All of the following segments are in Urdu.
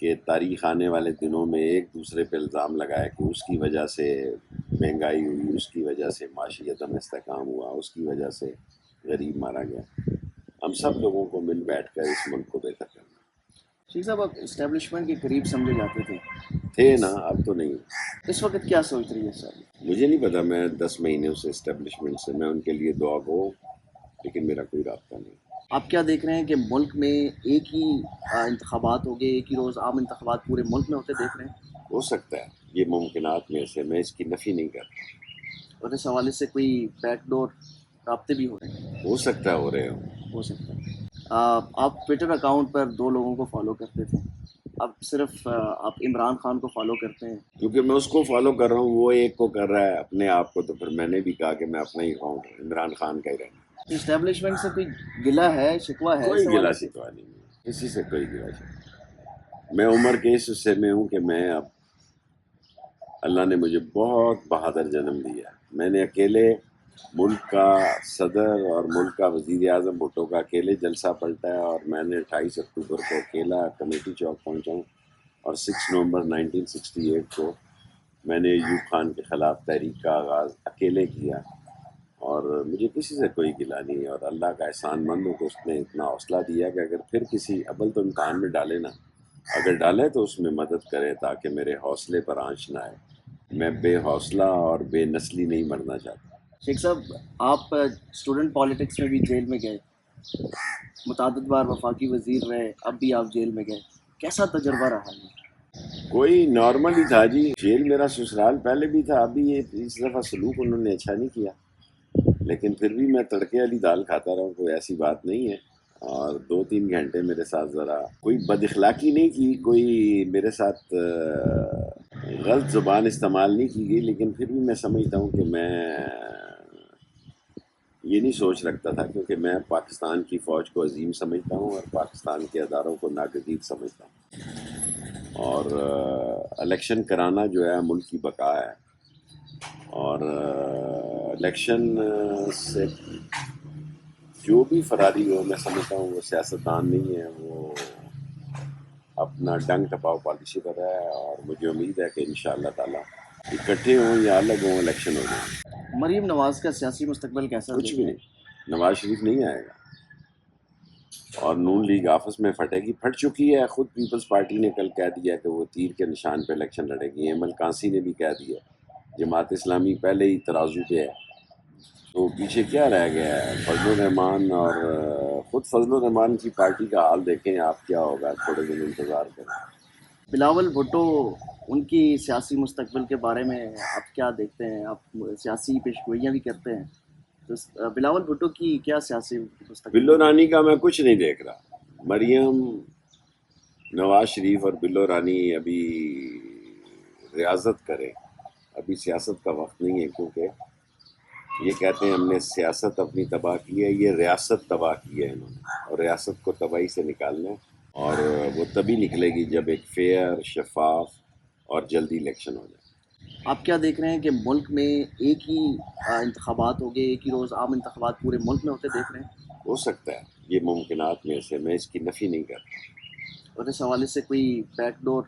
کہ تاریخ آنے والے دنوں میں ایک دوسرے پہ الزام لگائے کہ اس کی وجہ سے مہنگائی ہوئی، اس کی وجہ سے معاشی عدم استحکام ہوا، اس کی وجہ سے غریب مارا گیا۔ ہم سب لوگوں کو مل بیٹھ کر اس ملک کو بہتر کرنا۔ شیخ صاحب، آپ اسٹیبلشمنٹ کے قریب سمجھے جاتے تھے نا، اب تو نہیں۔ اس وقت کیا سوچ رہی ہے سر؟ مجھے نہیں پتا، میں 10 مہینے سے اسٹیبلشمنٹ سے، میں ان کے لیے دعا گو، لیکن میرا کوئی رابطہ نہیں۔ آپ کیا دیکھ رہے ہیں کہ ملک میں ایک ہی انتخابات ہو گئے، ایک ہی روز عام انتخابات پورے ملک میں ہوتے دیکھ رہے ہیں؟ ہو سکتا ہے، یہ ممکنات میں سے، میں اس کی نفی نہیں کرتا۔ اور اس حوالے سے کوئی بیک ڈور رابطے بھی ہو رہے ہیں؟ ہو سکتا ہے ہو رہے ہوں۔ ہو سکتا ہے۔ آپ ٹویٹر اکاؤنٹ پر 2 لوگوں کو فالو کرتے تھے، اب صرف آپ عمران خان کو فالو کرتے ہیں۔ کیونکہ میں اس کو فالو کر رہا ہوں، وہ ایک کو کر رہا ہے اپنے آپ کو، تو پھر میں نے بھی کہا کہ میں اپنا ہی اکاؤنٹ عمران خان کا ہی رہنا۔ اسٹیبلشمنٹ سے کوئی گلہ ہے، شکوہ ہے؟ کوئی گلا شکوا نہیں، کسی سے کوئی گلا شکوا۔ میں عمر کے اس حصے میں ہوں کہ میں اب، اللہ نے مجھے بہت بہادر جنم دیا۔ میں نے اکیلے ملک کا صدر اور ملک کا وزیر اعظم بھٹو کا اکیلے جلسہ پلٹا ہے، اور میں نے 28 اکتوبر کو اکیلا کمیٹی چوک پہنچا ہوں، اور 6 نومبر 1968 کو میں نے ایوب خان کے خلاف تحریک کا آغاز اکیلے کیا، اور مجھے کسی سے کوئی گلا نہیں۔ اور اللہ کا احسان مند ہوں کہ اس نے اتنا حوصلہ دیا کہ اگر پھر کسی ابل تو امتحان میں ڈالے نا، اگر ڈالے تو اس میں مدد کرے تاکہ میرے حوصلے پر آنچ نہ آئے۔ میں بے حوصلہ اور بے نسلی نہیں مرنا چاہتا۔ شیخ صاحب، آپ اسٹوڈنٹ پالیٹکس میں بھی جیل میں گئے، متعدد بار وفاقی وزیر رہے، اب بھی آپ جیل میں گئے، کیسا تجربہ رہا ہے؟ کوئی نارمل ہی تھا جی، جیل میرا سسرال پہلے بھی تھا، ابھی یہ اس دفعہ سلوک انہوں نے اچھا نہیں کیا، لیکن پھر بھی میں تڑکے والی دال کھاتا رہا ہوں، کوئی ایسی بات نہیں ہے۔ اور 2-3 گھنٹے میرے ساتھ ذرا کوئی بد اخلاقی نہیں کی، کوئی میرے ساتھ غلط زبان استعمال نہیں کی گئی، لیکن پھر بھی میں سمجھتا ہوں کہ میں یہ نہیں سوچ رکھتا تھا، کیونکہ میں پاکستان کی فوج کو عظیم سمجھتا ہوں اور پاکستان کے اداروں کو ناگزیر سمجھتا ہوں، اور الیکشن کرانا جو ہے ملک کی بقا ہے، اور الیکشن سے جو بھی فراری ہو، میں سمجھتا ہوں وہ سیاستدان نہیں ہے، وہ اپنا ڈنگ ٹپاؤ پالیسی پر ہے، اور مجھے امید ہے کہ انشاءاللہ تعالیٰ اکٹھے ہوں یا الگ ہوں الیکشن ہو جائیں۔ مریم نواز کا سیاسی مستقبل کیسا؟ کچھ بھی نہیں، نواز شریف نہیں آئے گا، اور نون لیگ آپس میں پھٹے گی، پھٹ چکی ہے۔ خود پیپلز پارٹی نے کل کہہ دیا کہ وہ تیر کے نشان پہ الیکشن لڑے گی، ایمل کانسی نے بھی کہہ دیا، جماعت اسلامی پہلے ہی ترازو پہ ہے، تو پیچھے کیا رہ گیا ہے؟ فضل الرحمان، اور خود فضل الرحمان کی پارٹی کا حال دیکھیں آپ کیا ہوگا، تھوڑے دن انتظار کریں۔ بلاول بھٹو، ان کی سیاسی مستقبل کے بارے میں آپ کیا دیکھتے ہیں؟ آپ سیاسی پیشگوئیاں بھی کرتے ہیں، تو بلاول بھٹو کی کیا سیاسی مستقبل؟ بلو رانی کا میں کچھ نہیں دیکھ رہا۔ مریم، نواز شریف اور بلو رانی ابھی ریاضت کریں، ابھی سیاست کا وقت نہیں ہے، کیونکہ یہ کہتے ہیں ہم نے سیاست اپنی تباہ کی ہے، یہ ریاست تباہ کی ہے انہوں نے، اور ریاست کو تباہی سے نکالنا ہے، اور وہ تبھی نکلے گی جب ایک فیئر، شفاف اور جلدی الیکشن ہو جائے۔ آپ کیا دیکھ رہے ہیں کہ ملک میں ایک ہی انتخابات ہو گئے، ایک ہی روز عام انتخابات پورے ملک میں ہوتے دیکھ رہے ہیں؟ ہو سکتا ہے، یہ ممکنات میں سے، میں اس کی نفی نہیں کرتا۔ اور اس حوالے سے کوئی بیک ڈور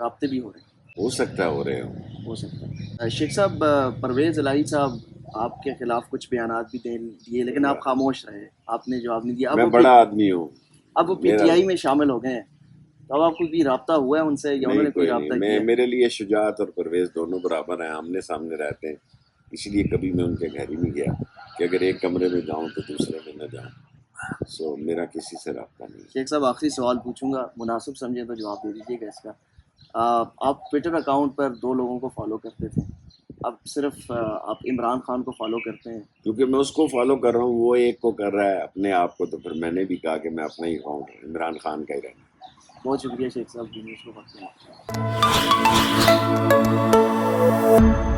رابطے بھی ہو رہے ہیں؟ ہو سکتا ہے ہو رہے ہوں۔ ہو سکتا ہے۔ شیخ صاحب، پرویز الہی صاحب آپ کے خلاف کچھ بیانات بھی دیے، لیکن آپ خاموش رہے، آپ نے جواب نہیں دیا۔ میں بڑا آدمی ہوں، اب وہ پی ٹی آئی میں شامل ہو گئے ہیں، تو اب آپ کو کوئی رابطہ ہوا ہے ان سے، یا انہوں نے کوئی رابطہ کیا؟ میرے لیے شجاعت اور پرویز دونوں برابر ہیں، آمنے سامنے رہتے ہیں، اس لیے کبھی میں ان کے گھر ہی نہیں گیا کہ اگر ایک کمرے میں جاؤں تو دوسرے میں نہ جاؤں. سو میرا کسی سے رابطہ نہیں. شیخ صاحب آخری سوال پوچھوں گا, مناسب سمجھے تو جواب دے دیجیے گا اس کا. آپ ٹویٹر اکاؤنٹ پر 2 لوگوں کو فالو کرتے تھے, اب صرف آپ عمران خان کو فالو کرتے ہیں. کیونکہ میں اس کو فالو کر رہا ہوں, وہ ایک کو کر رہا ہے اپنے آپ کو, تو پھر میں نے بھی کہا کہ میں اپنا ہی اکاؤنٹ عمران خان کا ہی رہنا. بہت شکریہ شیخ صاحب, نیوز کو وقت دینے کے لیے.